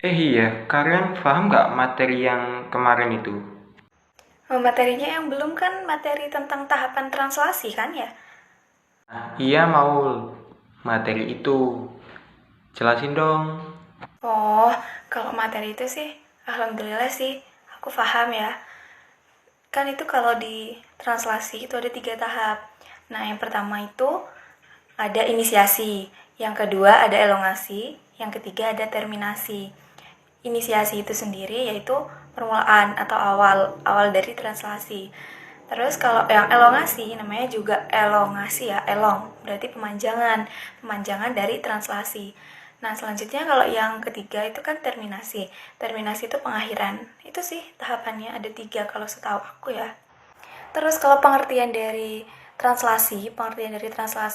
Iya, kalian paham nggak materi yang kemarin itu? Materinya yang belum kan materi tentang tahapan translasi kan ya? Iya mau materi itu. Jelasin dong. Oh, kalau materi itu sih, alhamdulillah sih, aku paham ya. Kan itu kalau di translasi itu ada 3 tahap. Nah, yang pertama itu ada inisiasi, yang kedua ada elongasi, yang ketiga ada terminasi. Inisiasi itu sendiri yaitu permulaan atau awal dari translasi. Terus kalau yang elongasi namanya juga elongasi ya, elong berarti pemanjangan dari translasi. Nah, selanjutnya kalau yang ketiga itu kan terminasi. Terminasi itu pengakhiran. Itu sih tahapannya ada 3 kalau setahu aku ya. Terus kalau pengertian dari translasi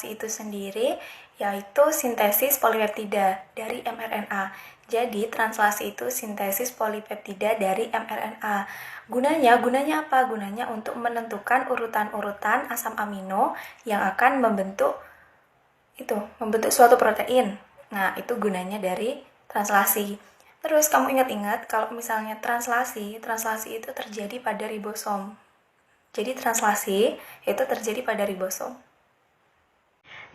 itu sendiri yaitu sintesis polipeptida dari mRNA. Jadi translasi itu sintesis polipeptida dari mRNA. Gunanya apa? Gunanya untuk menentukan urutan-urutan asam amino yang akan membentuk suatu protein. Nah, itu gunanya dari translasi. Terus kamu ingat-ingat kalau misalnya translasi itu terjadi pada ribosom. Jadi translasi itu terjadi pada ribosom.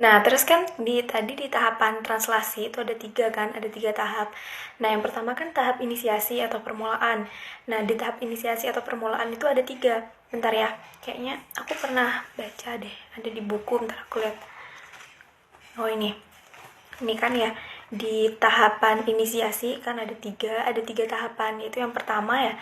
Nah, terus kan di tahapan translasi itu ada 3 kan, ada 3 tahap. Nah, yang pertama kan tahap inisiasi atau permulaan. Nah, di tahap inisiasi atau permulaan itu ada 3. Bentar ya, kayaknya aku pernah baca deh, ada di buku, bentar aku lihat. Oh ini kan ya di tahapan inisiasi kan ada tiga tahapan, yaitu yang pertama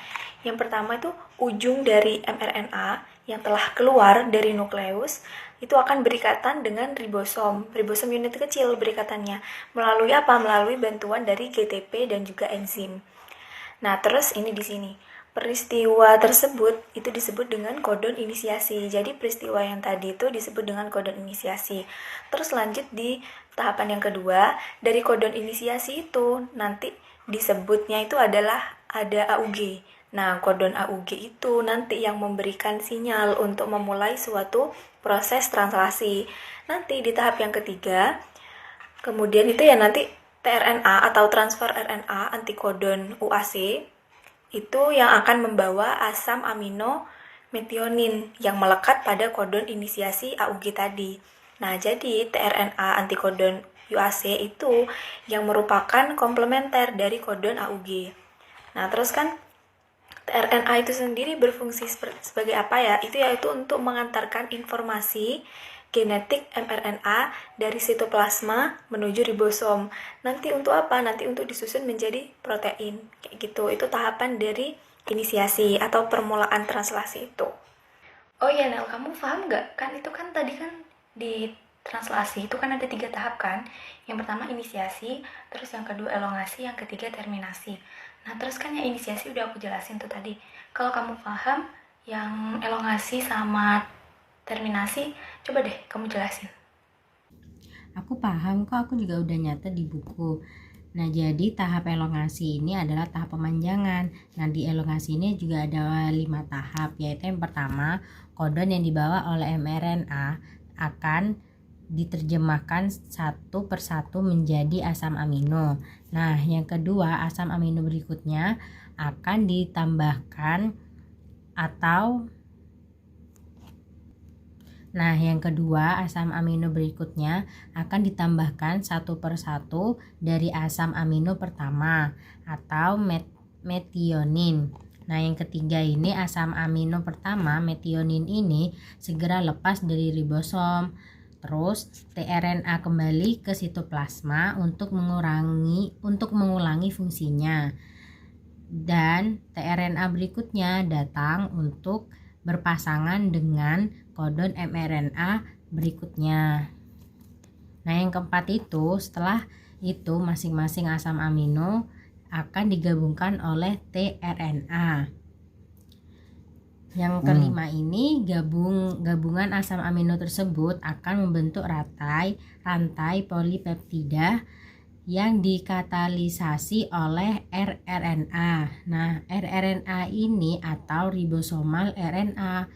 itu ujung dari mRNA yang telah keluar dari nukleus itu akan berikatan dengan ribosom unit kecil berikatannya melalui bantuan dari GTP dan juga enzim. Nah, terus ini di sini. Peristiwa tersebut itu disebut dengan kodon inisiasi. Jadi peristiwa yang tadi itu disebut dengan kodon inisiasi. Terus lanjut di tahapan yang kedua, dari kodon inisiasi itu nanti disebutnya itu adalah ada AUG. Nah, kodon AUG itu nanti yang memberikan sinyal untuk memulai suatu proses translasi. Nanti di tahap yang ketiga, kemudian itu ya nanti tRNA atau transfer RNA antikodon UAC itu yang akan membawa asam amino metionin yang melekat pada kodon inisiasi AUG tadi. Nah, jadi tRNA antikodon UAC itu yang merupakan komplementer dari kodon AUG. Nah, terus kan tRNA itu sendiri berfungsi sebagai apa ya? Itu yaitu untuk mengantarkan informasi genetik mRNA dari sitoplasma menuju ribosom. Nanti untuk apa? Nanti untuk disusun menjadi protein. Kayak gitu. Itu tahapan dari inisiasi atau permulaan translasi itu. Oh iya Nel, kamu paham nggak? Kan itu kan tadi kan di translasi itu kan ada 3 tahap kan. Yang pertama inisiasi, terus yang kedua elongasi, yang ketiga terminasi. Nah terus kan yang inisiasi udah aku jelasin tuh tadi. Kalau kamu paham yang elongasi sama terminasi, coba deh kamu jelasin. Aku paham kok, aku juga udah nyatet di buku. Nah, jadi tahap elongasi ini adalah tahap pemanjangan. Nah, di elongasi ini juga ada 5 tahap, yaitu yang pertama, kodon yang dibawa oleh mRNA akan diterjemahkan satu persatu menjadi asam amino. Nah, yang kedua, asam amino berikutnya akan ditambahkan atau Nah, yang kedua, asam amino berikutnya akan ditambahkan satu persatu dari asam amino pertama atau metionin. Nah, yang ketiga ini asam amino pertama, metionin ini segera lepas dari ribosom. Terus tRNA kembali ke sitoplasma untuk mengulangi fungsinya. Dan tRNA berikutnya datang untuk berpasangan dengan kodon mRNA berikutnya. Nah, yang keempat itu setelah itu masing-masing asam amino akan digabungkan oleh tRNA. Yang kelima ini gabungan asam amino tersebut akan membentuk rantai polipeptida yang dikatalisasi oleh rRNA. Nah, rRNA ini atau ribosomal RNA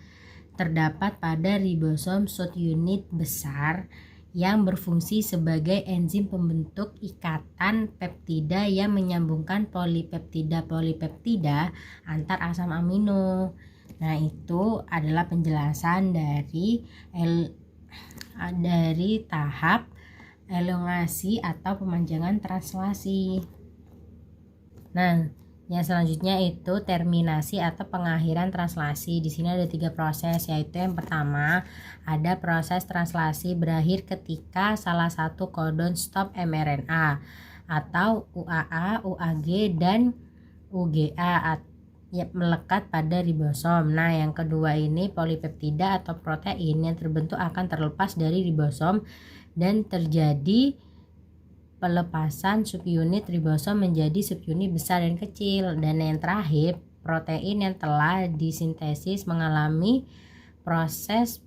terdapat pada ribosom subunit besar yang berfungsi sebagai enzim pembentuk ikatan peptida yang menyambungkan polipeptida antar asam amino. Nah, itu adalah penjelasan dari tahap elongasi atau pemanjangan translasi. Nah, yang selanjutnya itu terminasi atau pengakhiran translasi. Di sini ada 3 proses, yaitu yang pertama ada proses translasi berakhir ketika salah satu codon stop mRNA atau UAA, UAG, dan UGA melekat pada ribosom. Nah, yang kedua ini polipeptida atau protein yang terbentuk akan terlepas dari ribosom dan terjadi pelepasan subunit ribosom menjadi subunit besar dan kecil. Dan yang terakhir, protein yang telah disintesis mengalami proses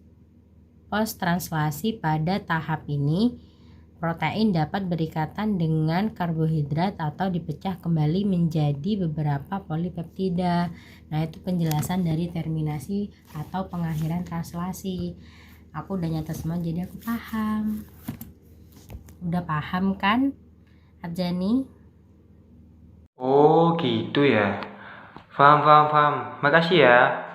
post translasi. Pada tahap ini, protein dapat berikatan dengan karbohidrat atau dipecah kembali menjadi beberapa polipeptida. Nah, itu penjelasan dari terminasi atau pengakhiran translasi. Aku udah nyata semua, jadi aku paham. Udah paham kan, Arjani? Oh gitu ya. Paham. Makasih ya.